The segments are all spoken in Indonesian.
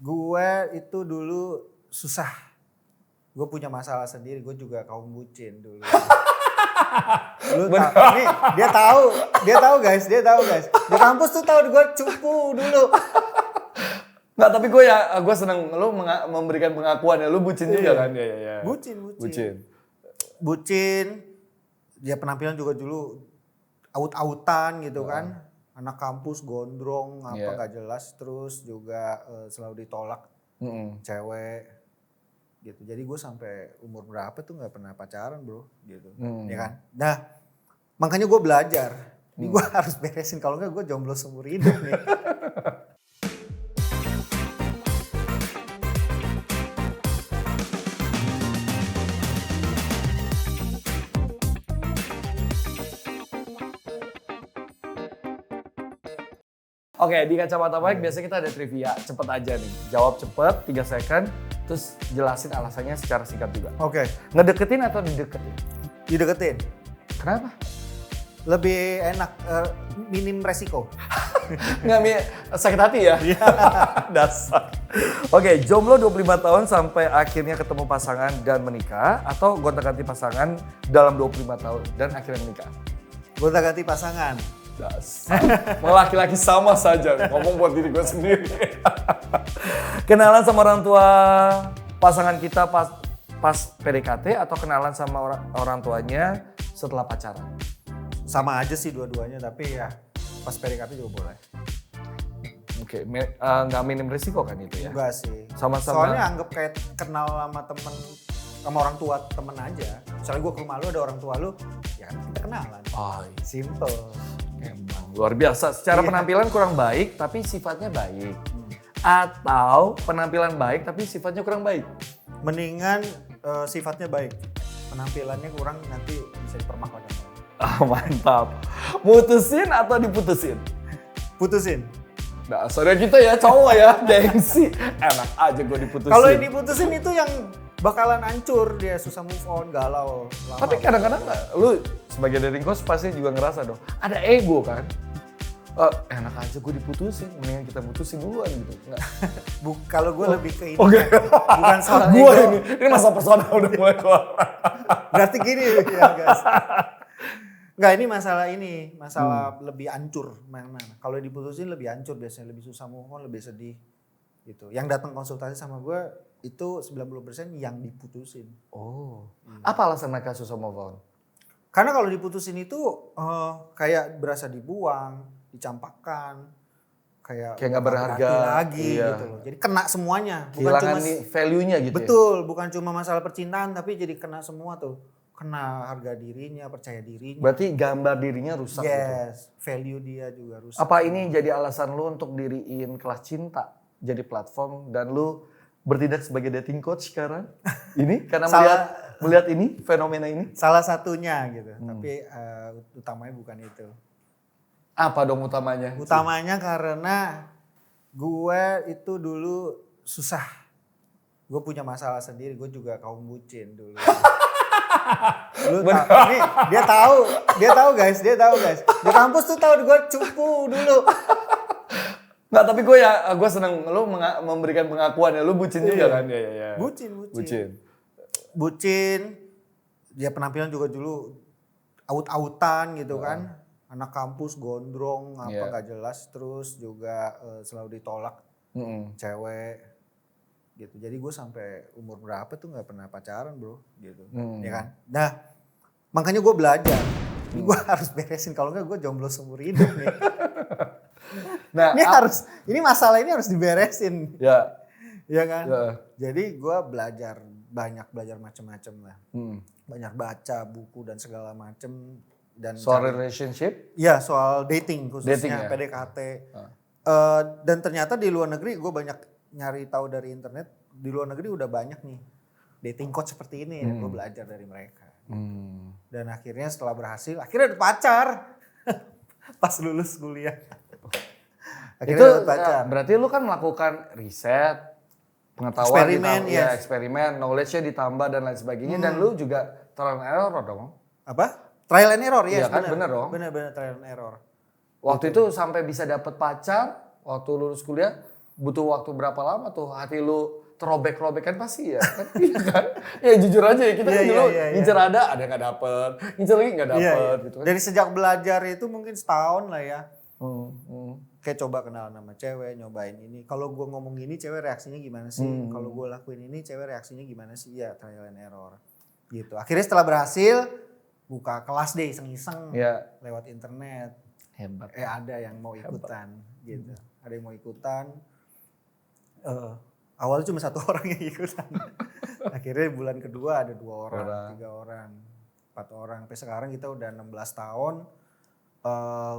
Gue itu dulu susah. Gue punya masalah sendiri. Gue juga kaum bucin dulu. Lu tahu? Nih, dia tahu guys. Di kampus tuh tahu gue cupu dulu. Nggak, tapi gue seneng lu memberikan pengakuan ya. Lu bucin juga kan? Iya. Bucin. Dia penampilan juga dulu aut-autan gitu kan. Anak kampus gondrong nggak jelas, terus juga selalu ditolak cewek gitu. Jadi gue sampai umur berapa tuh nggak pernah pacaran bro gitu, ya kan. Nah makanya gue belajar, ini gue harus beresin, kalau nggak gue jomblo seumur hidup nih. Oke, di Kacamata Baik biasanya kita ada trivia, cepet aja nih. Jawab cepet, 3 second, terus jelasin alasannya secara singkat juga. Oke. Ngedeketin atau dideketin? Dideketin. Kenapa? Lebih enak, minim resiko. Nggak sakit hati ya? Dasar. Oke, jomblo 25 tahun sampai akhirnya ketemu pasangan dan menikah, atau gonta-ganti pasangan dalam 25 tahun dan akhirnya menikah? Gonta-ganti pasangan. Mau laki-laki sama saja, ngomong buat diri gue sendiri. Kenalan sama orang tua pasangan kita pas PDKT atau kenalan sama orang tuanya setelah pacaran? Sama aja sih dua-duanya, tapi ya pas PDKT juga boleh. Oke, nggak minim risiko kan itu ya? Enggak sih. Sama-sama. Soalnya anggap kayak kenal sama temen, sama orang tua temen aja. Misalnya gue ke rumah lu ada orang tua lu, ya kan kita kenalan. Oh, simple. Emang luar biasa. Secara penampilan kurang baik tapi sifatnya baik. Atau penampilan baik tapi sifatnya kurang baik? Mendingan sifatnya baik. Penampilannya kurang, nanti bisa dipermak lagi. Mantap. Mutusin atau diputusin? Putusin. Nah, soalnya kita ya cowok ya, gengsi. Enak aja gue diputusin. Kalau yang diputusin itu yang bakalan hancur, dia susah move on, galau. Tapi kadang-kadang lu sebagai dating coach pasti juga ngerasa dong, ada ego kan? Enak aja gue diputusin, mendingan kita putusin duluan gitu. Kalau gue lebih ke ini, bukan soal ego. Ini masa personal udah mulai keluar. Berarti gini ya guys. Enggak, ini masalah lebih hancur. Kalau diputusin lebih hancur biasanya, lebih susah move on, lebih sedih gitu. Yang datang konsultasi sama gue itu 90% yang diputusin. Oh. Apa alasan mereka susah move on? Karena kalau diputusin itu kayak berasa dibuang, dicampakkan, kayak nggak berharga lagi gitu loh. Jadi kena semuanya. Kehilangan value-nya gitu. Betul, bukan cuma masalah percintaan tapi jadi kena semua tuh. Kena harga dirinya, percaya dirinya. Berarti gambar dirinya rusak gitu. Yes, value dia juga rusak. Apa ini jadi alasan lu untuk diriin Kelas Cinta jadi platform dan lu bertindak sebagai dating coach sekarang? Ini karena melihat ini, fenomena ini? Salah satunya gitu, tapi utamanya bukan itu. Apa dong utamanya? Utamanya karena gue itu dulu susah. Gue punya masalah sendiri, gue juga kaum bucin dulu. Lu tahu? Nih, dia tahu guys. Di kampus tuh tahu gue cupu dulu. Nggak, tapi gue seneng lu memberikan pengakuan ya, lu bucin juga kan? Iya. Bucin. Dia penampilan juga dulu aut-autan gitu kan. Anak kampus gondrong, nggak jelas, terus juga selalu ditolak cewek gitu. Jadi gue sampai umur berapa tuh nggak pernah pacaran bro gitu, ya kan. Nah makanya gue belajar, ini gue harus beresin, kalau nggak gue jomblo seumur hidup nih. Nah, ini masalah ini harus diberesin. Ya kan. Jadi gue banyak belajar macam-macam lah. Banyak baca buku dan segala macam. Dan soal relationship? Iya, soal dating khususnya, ya? PDKT. Dan ternyata di luar negeri gue banyak nyari tahu dari internet. Di luar negeri udah banyak nih dating coach seperti ini. Gue belajar dari mereka. Dan akhirnya setelah berhasil, akhirnya ada pacar. Pas lulus kuliah. Itu berarti lu kan melakukan riset, pengetahuan, eksperimen, knowledge-nya ditambah dan lain sebagainya. Dan lu juga trial and error dong. Apa? Trial and error, yes, kan? Bener dong? Bener trial and error. Waktu itu sampai bisa dapet pacar, waktu lulus kuliah, butuh waktu berapa lama tuh hati lu terobek-robek kan pasti ya kan? Iya kan? Ya jujur aja ya kita kan dulu ngincer ada nggak dapet, ngincer lagi nggak dapet gitu kan. Dari sejak belajar itu mungkin setahun lah ya. Kayak coba kenal nama cewek, nyobain ini. Kalau gue ngomong gini cewek reaksinya gimana sih? Kalau gue lakuin ini cewek reaksinya gimana sih? Ya trial and error gitu. Akhirnya setelah berhasil buka kelas deh iseng-iseng lewat internet. Hebat. Ada yang mau ikutan gitu. Ada yang mau ikutan. Awalnya cuma 1 orang yang ikutan. Akhirnya bulan kedua ada 2 orang, 3 orang, 4 orang. Sampai sekarang kita udah 16 tahun.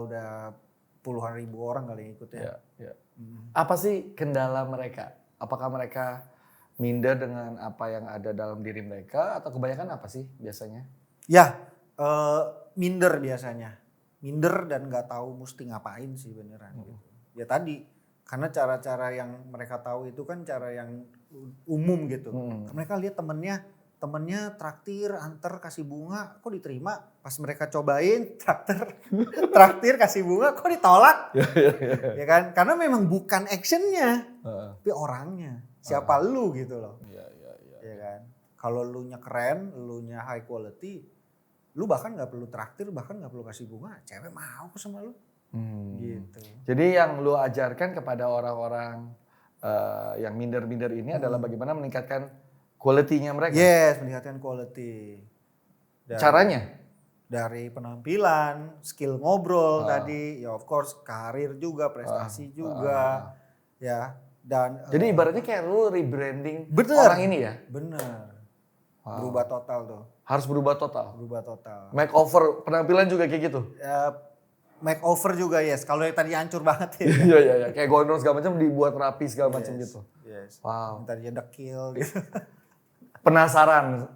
Udah puluhan ribu orang kali yang ikut ya. Apa sih kendala mereka? Apakah mereka minder dengan apa yang ada dalam diri mereka atau kebanyakan apa sih biasanya? Ya, minder biasanya. Minder dan nggak tahu mesti ngapain sih beneran. Gitu. Ya tadi, karena cara-cara yang mereka tahu itu kan cara yang umum gitu. Mereka lihat temennya traktir, antar, kasih bunga, kok diterima? Pas mereka cobain, traktir, kasih bunga, kok ditolak? Ya kan? Karena memang bukan actionnya, tapi orangnya. Siapa lu gitu loh. Ya kan? Kalau lu nya keren, lu nya high quality, lu bahkan gak perlu traktir, bahkan gak perlu kasih bunga, cewek mau kok sama lu. Gitu. Jadi yang lu ajarkan kepada orang-orang yang minder-minder ini adalah bagaimana meningkatkan quality-nya mereka? Yes, meningkatkan quality. Caranya? Dari penampilan, skill ngobrol tadi, ya of course karir juga, prestasi juga, ya. Dan jadi ibaratnya kayak lu rebranding orang ini ya? Bener. Berubah total tuh. Harus berubah total? Berubah total. Makeover penampilan juga kayak gitu? Makeover juga yes, kalau yang tadi hancur banget ya. Iya, kayak gondrong segala macam dibuat rapi segala macam gitu. Yes. Wow. Tadinya dekil gitu. Penasaran,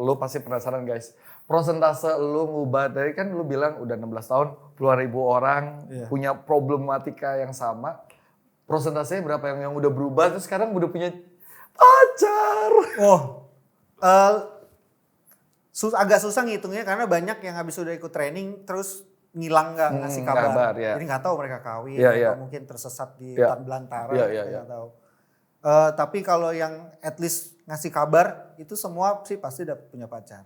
lu pasti penasaran guys. Prosentase lu ngubah, dari kan lu bilang udah 16 tahun, puluhan ribu orang punya problematika yang sama. Prosentasenya berapa yang udah berubah, terus sekarang udah punya pacar? Agak susah ngitungnya karena banyak yang habis udah ikut training terus ngilang nggak ngasih kabar. Ya. Jadi nggak tahu mereka kawin atau mungkin tersesat di hutan belantara. Nggak tahu. Tapi kalau yang at least ngasih kabar itu semua sih pasti udah punya pacar.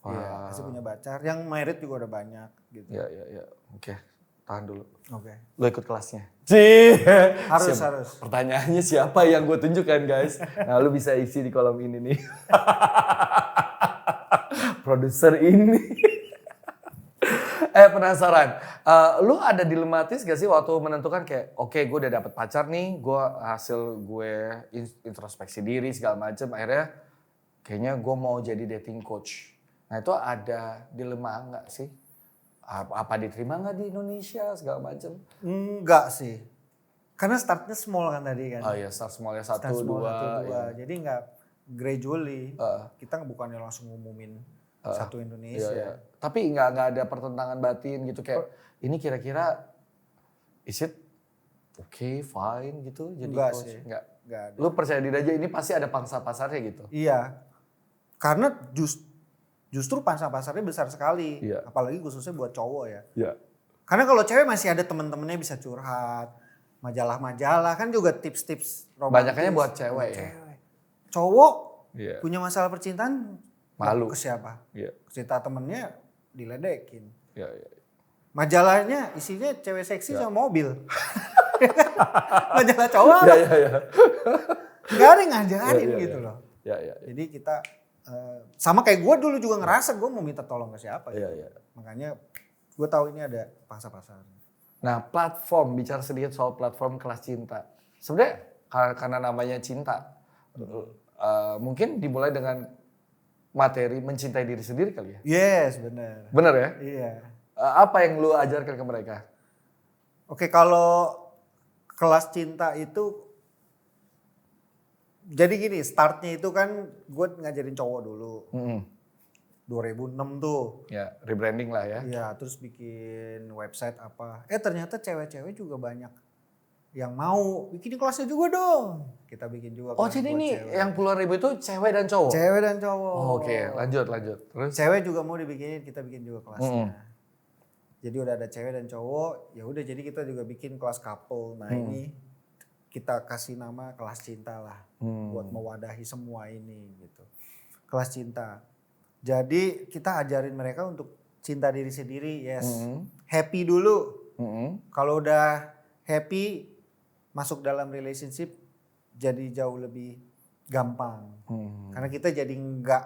Iya, pasti punya pacar. Yang married juga udah banyak gitu. Iya. Oke, tahan dulu. Oke. Lo ikut kelasnya? Harus. Pertanyaannya siapa yang gue tunjukkan guys? Nah lu bisa isi di kolom ini nih. Produser ini. Penasaran, lu ada dilematis gak sih waktu menentukan kayak oke, gue udah dapet pacar nih, gue introspeksi diri segala macam, akhirnya kayaknya gue mau jadi dating coach. Nah itu ada dilema nggak sih? Apa diterima nggak di Indonesia segala macam? Enggak sih, karena startnya small kan tadi kan. Oh iya, start smallnya 1, 2. Ya. Jadi nggak gradually, kita bukannya langsung ngumumin satu Indonesia. Iya. Tapi nggak ada pertentangan batin gitu kayak ini kira-kira is it okay, fine gitu jadi enggak coach? Sih. Enggak ada. Lu percaya diri aja ini pasti ada pangsa pasarnya gitu? Iya, karena justru pangsa pasarnya besar sekali. Iya. Apalagi khususnya buat cowok ya. Iya. Karena kalau cewek masih ada temen-temennya bisa curhat. Majalah-majalah kan juga tips-tips romantis. Banyaknya buat cewek ya? Cowok punya masalah percintaan malu. Ke siapa? Iya. Cerita temennya diledekin. Iya. Majalahnya isinya cewek seksi sama mobil. Majalah cowok Iya. Gak ada yang ngajarin gitu loh. Iya. Jadi kita sama kayak gue dulu juga ngerasa gue mau minta tolong ke siapa. Iya. Makanya gue tahu ini ada pangsa pasar. Nah platform, bicara sedikit soal platform kelas cinta. Sebenarnya karena namanya cinta, mungkin dimulai dengan materi mencintai diri sendiri kali ya? Yes, benar. Benar ya? Iya. Apa yang lu ajarkan ke mereka? Oke, kalau kelas cinta itu, jadi gini, startnya itu kan gue ngajarin cowok dulu. 2006 tuh. Ya, rebranding lah ya. Iya, terus bikin website apa. Ternyata cewek-cewek juga banyak yang mau bikin kelasnya juga dong. Kita bikin juga. Oh jadi ini cewek. Yang puluhan ribu itu cewek dan cowok? Cewek dan cowok. Oh, Oke, lanjut. Terus? Cewek juga mau dibikinin, kita bikin juga kelasnya. Jadi udah ada cewek dan cowok, ya udah jadi kita juga bikin kelas couple. Nah ini kita kasih nama kelas cinta lah buat mewadahi semua ini gitu. Kelas cinta. Jadi kita ajarin mereka untuk cinta diri sendiri, yes. Happy dulu. Kalau udah happy masuk dalam relationship jadi jauh lebih gampang. Karena kita jadi nggak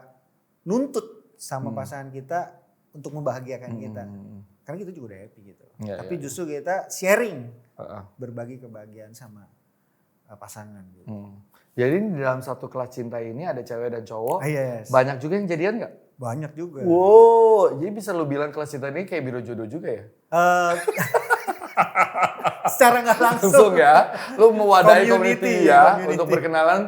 nuntut sama pasangan kita untuk membahagiakan kita. Karena kita juga udah happy gitu. Tapi justru kita sharing, berbagi kebahagiaan sama pasangan gitu. Jadi di dalam satu kelas cinta ini ada cewek dan cowok. Yes. Banyak juga yang jadian nggak? Banyak juga. Wow, jadi bisa lu bilang kelas cinta ini kayak biro jodoh juga ya? Secara nggak langsung. Langsung ya, lu mewadahi community ya community. untuk perkenalan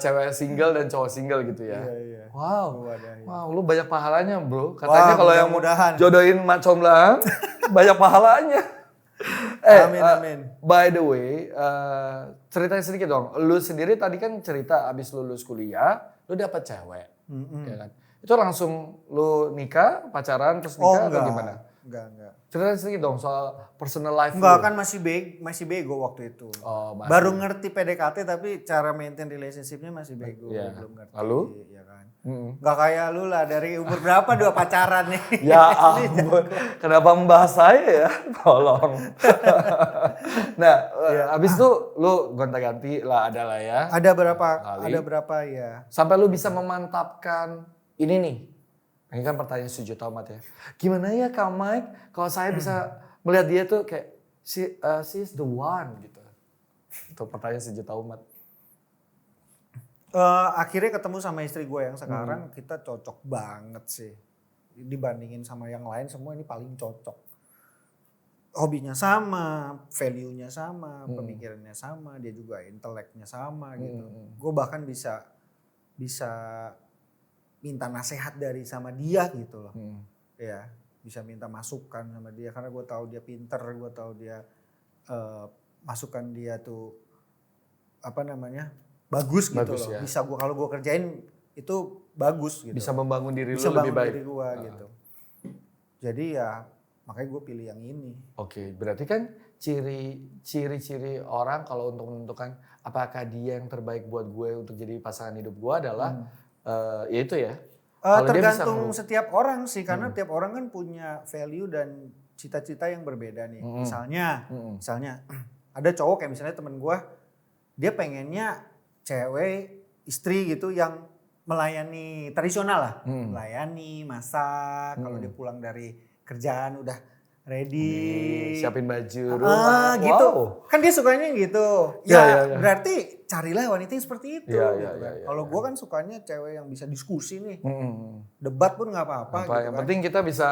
cewek single dan cowok single gitu ya. Iya. Wow, Mewadahi. wow, lu banyak pahalanya bro. Katanya kalau yang mudah-mudahan. jodohin Mak Comblang banyak pahalanya. Amin. By the way, ceritain sedikit dong. Lu sendiri tadi kan cerita abis lulus kuliah, lu dapet cewek, ya kan? Itu langsung lu nikah, pacaran, terus nikah atau gimana? Enggak. Ceritain sedikit dong soal personal life Enggak, lu. kan masih bego waktu itu. Oh, masih. Baru ngerti PDKT tapi cara maintain relationship-nya masih bego, belum ngerti. Lalu? Ya kan. Enggak kayak lu lah, dari umur berapa 2 pacaran nih. Ya ampun, kenapa membahas saya ya? Tolong. Nah, abis itu lu gonta-ganti lah ada lah ya. Ada berapa ya. Sampai lu bisa memantapkan ini nih. Ini kan pertanyaan sejuta umat ya. Gimana ya Kak Mike kalau saya bisa melihat dia tuh kayak she's the one gitu. Itu pertanyaan sejuta umat. Akhirnya ketemu sama istri gue yang sekarang, kita cocok banget sih. Dibandingin sama yang lain semua ini paling cocok. Hobinya sama, value-nya sama, pemikirannya sama, dia juga inteleknya sama gitu. Gue bahkan bisa minta nasihat dari sama dia gitu loh. Ya, bisa minta masukan sama dia karena gue tahu dia pinter, gue tahu dia masukan dia tuh bagus gitu loh. Ya. Bisa kalau gue kerjain itu bagus gitu. Bisa membangun diri bisa lu lebih baik. Bisa diri gue gitu. Jadi ya makanya gue pilih yang ini. Oke, berarti kan ciri-ciri orang kalau untuk menentukan apakah dia yang terbaik buat gue untuk jadi pasangan hidup gue adalah ya itu ya. Tergantung setiap orang sih, karena tiap orang kan punya value dan cita-cita yang berbeda nih. Misalnya ada cowok kayak misalnya temen gue, dia pengennya cewek istri gitu yang melayani tradisional lah, melayani, masak, kalau dia pulang dari kerjaan udah ready, siapin baju rumah, gitu. Kan dia sukanya gitu. Ya. Berarti carilah wanita yang seperti itu. Kalau gue kan sukanya cewek yang bisa diskusi nih, debat pun nggak apa-apa. Gitu yang penting kita bisa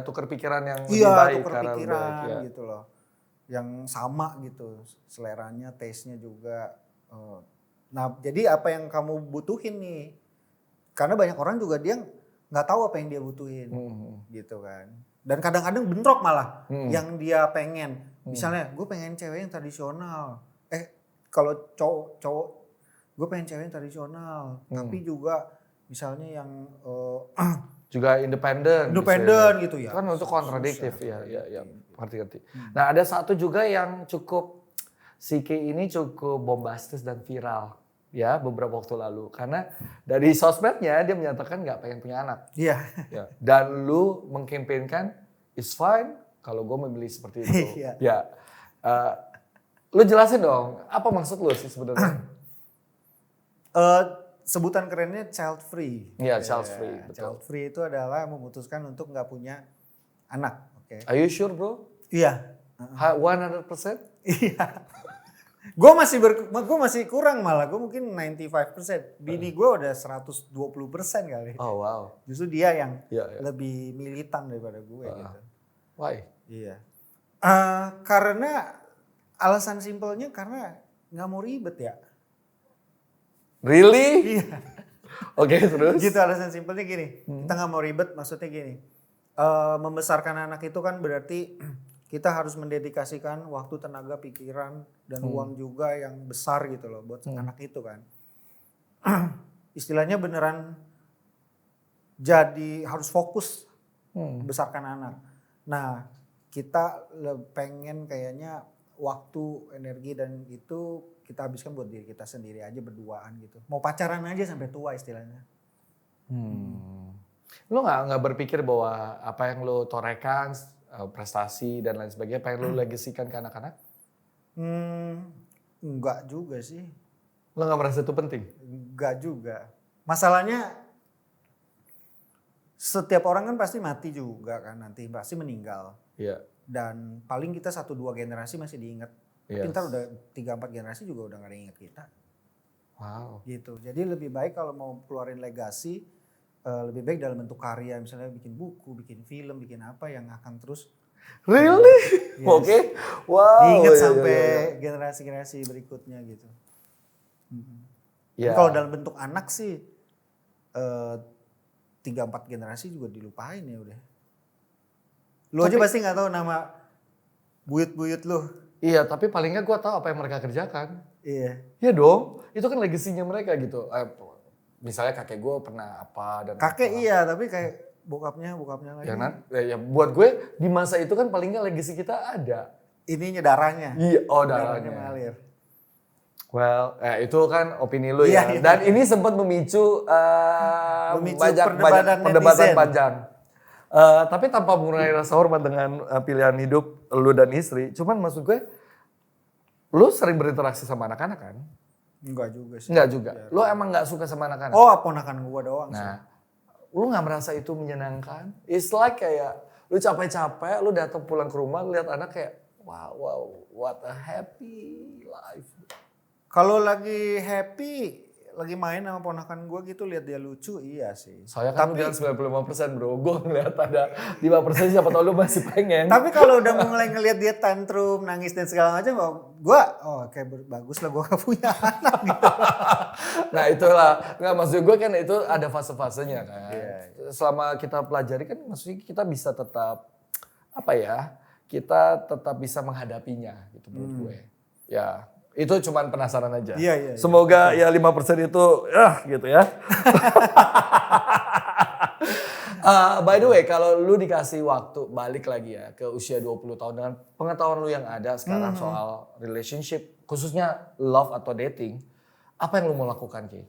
tukar pikiran yang lebih baik, tukar pikiran gitu loh, yang sama gitu, seleranya, taste-nya juga. Nah, jadi apa yang kamu butuhin nih? Karena banyak orang juga dia nggak tahu apa yang dia butuhin, gitu kan. Dan kadang-kadang bentrok malah yang dia pengen. Misalnya gue pengen cewek yang tradisional. Kalau cowok gue pengen cewek yang tradisional. Tapi juga misalnya yang juga independen gitu ya. Kan untuk kontradiktif ya. Ngerti. Nah ada satu juga yang cukup si K ini cukup bombastis dan viral ya beberapa waktu lalu. Karena dari sosmednya dia menyatakan nggak pengen punya anak. Iya. Ya. Dan lu mengkampanyekan it's fine kalau gue memilih seperti itu. Ya. Lu jelasin dong apa maksud lu sih sebenarnya? Sebutan kerennya child free. Iya, child free. Betul. Child free itu adalah memutuskan untuk nggak punya anak. Okay. Are you sure bro? Iya. 100%? Iya. Gue masih kurang malah, gue mungkin 95%. Bini gue udah 120% kali. Oh wow. Justru dia yang lebih militan daripada gue gitu. Why? Iya. Karena alasan simpelnya karena nggak mau ribet ya. Really? Iya. Oke, terus? Gitu alasan simpelnya gini, kita nggak mau ribet maksudnya gini. Membesarkan anak itu kan berarti kita harus mendedikasikan waktu, tenaga, pikiran, dan uang juga yang besar gitu loh buat anak itu kan. Istilahnya beneran jadi harus fokus besarkan anak. Nah kita pengen kayaknya waktu, energi dan itu kita habiskan buat diri kita sendiri aja berduaan gitu. Mau pacaran aja sampai tua istilahnya. Lo nggak berpikir bahwa apa yang lo torehkan, prestasi dan lain sebagainya, apa yang lo legasikan ke anak-anak? Enggak juga sih. Lo nggak merasa itu penting? Enggak juga. Masalahnya setiap orang kan pasti mati juga kan, nanti pasti meninggal. Iya. Dan paling kita 1-2 generasi masih diingat. Tapi ntar udah 3-4 generasi juga udah gak ada yang ingat kita. Wow. Gitu. Jadi lebih baik kalau mau keluarin legasi, lebih baik dalam bentuk karya. Misalnya bikin buku, bikin film, bikin apa yang akan terus. Really? Yes. Oke. Wow. Diingat sampai generasi-generasi berikutnya gitu. Ya. Kalau dalam bentuk anak sih 3-4 generasi juga dilupain ya udah. Lu aja pasti gak tahu nama buyut-buyut lu. Iya, tapi paling nggak gue tahu apa yang mereka kerjakan. Iya. Iya dong, itu kan legasinya mereka gitu. Misalnya kakek gue pernah apa dan kakek apa. Iya, tapi kayak bokapnya lagi. Ya, buat gue di masa itu kan paling nggak legasi kita ada. Ininya darahnya. Iya, darahnya mengalir. Well, itu kan opini lu ya. Iya. Dan ini sempat memicu banyak perdebatan panjang. Tapi tanpa mengurangi rasa hormat dengan pilihan hidup lu dan istri. Cuman maksud gue, lu sering berinteraksi sama anak-anak kan? Enggak juga sih. Enggak juga. Lu emang gak suka sama anak-anak? Oh, ponakan gua doang sih. Nah, lu gak merasa itu menyenangkan? It's like kayak lu capek-capek, lu datang pulang ke rumah, lu lihat anak kayak wow, what a happy life. Kalau lagi happy, lagi main sama ponakan gue gitu, lihat dia lucu, iya sih. Soalnya kan lu bilang 95% bro, gue ngeliat ada 5% siapa tau lu masih pengen. Tapi kalau udah mulai ngelihat dia tantrum, nangis dan segala macam, gue kayak bagus lah gue gak punya anak gitu. Nah itulah, nggak maksud gue kan itu ada fase-fasenya kan. Yeah. Selama kita pelajari kan maksudnya kita bisa tetap, kita tetap bisa menghadapinya gitu menurut gue. Ya. Itu cuman penasaran aja. Iya. Semoga ya 5% itu gitu ya. By the way, kalau lu dikasih waktu balik lagi ya ke usia 20 tahun dengan pengetahuan lu yang ada sekarang soal relationship, khususnya love atau dating, apa yang lu mau lakukan, Ki?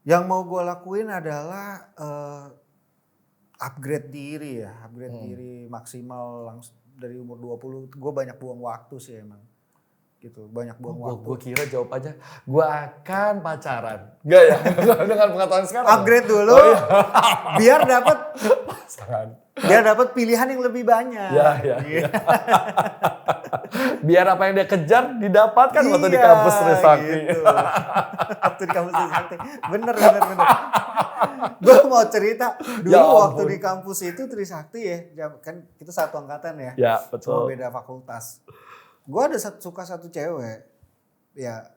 Yang mau gue lakuin adalah upgrade diri ya, diri maksimal langsung dari umur 20. Gue banyak buang waktu sih emang. Gitu, banyak buang waktu. Gue kira jawabannya gue akan pacaran. Enggak ya, dengan pengetahuan sekarang. Upgrade dulu, biar dapat pasangan. Biar dapat pilihan yang lebih banyak. Ya. Biar apa yang dia kejar didapatkan waktu di kampus Trisakti. Gitu. Waktu di kampus Trisakti. Bener. Gue mau cerita dulu waktu di kampus itu Trisakti ya, kan kita satu angkatan ya. Ya betul. Cuma beda fakultas. Gue ada suka satu cewek, ya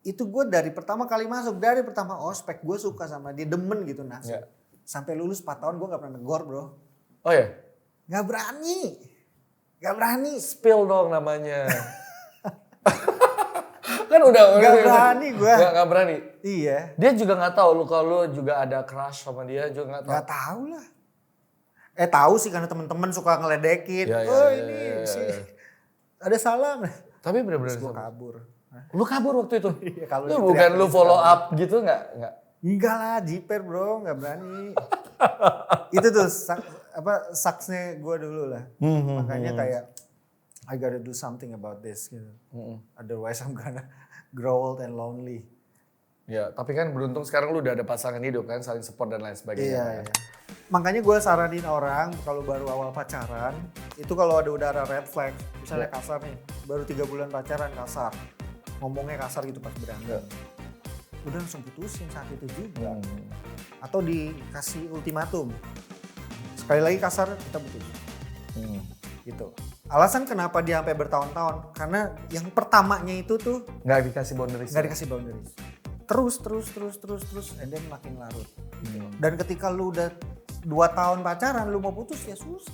itu gue dari pertama kali masuk, dari pertama ospek gue suka sama dia, demen gitu nah. Yeah. Sampai lulus 4 tahun gue gak pernah negor bro. Oh ya? Gak berani. Spill dong namanya. Kan udah. Gak berani gue. Gak berani? Iya. Dia juga gak tahu kalau lu juga ada crush sama dia juga gak tahu? Gak tahu lah. Tahu sih karena temen-temen suka ngeledekin. Ini sih. Ada salam. Tapi bener-bener gue kabur. Lu kabur waktu itu? Iya, kalau lu bukan lu follow up gitu enggak? Enggak lah, jiper bro, enggak berani. Itu tuh saksnya gue dulu lah. Makanya kayak I gotta do something about this gitu. Otherwise I'm gonna grow old and lonely. Ya, tapi kan beruntung sekarang lu udah ada pasangan hidup kan, saling support dan lain sebagainya. Iya. Makanya gue saranin orang kalau baru awal pacaran, itu kalau udah ada red flag, misalnya kasar nih, baru 3 bulan pacaran kasar, ngomongnya kasar gitu pas berantem. Udah langsung putusin saat itu juga. Atau dikasih ultimatum, sekali lagi kasar kita putus. Gitu. Alasan kenapa dia sampai bertahun-tahun, karena yang pertamanya itu tuh nggak dikasih boundaries. Terus, and then makin larut. Dan ketika lu udah 2 tahun pacaran, lu mau putus ya susah.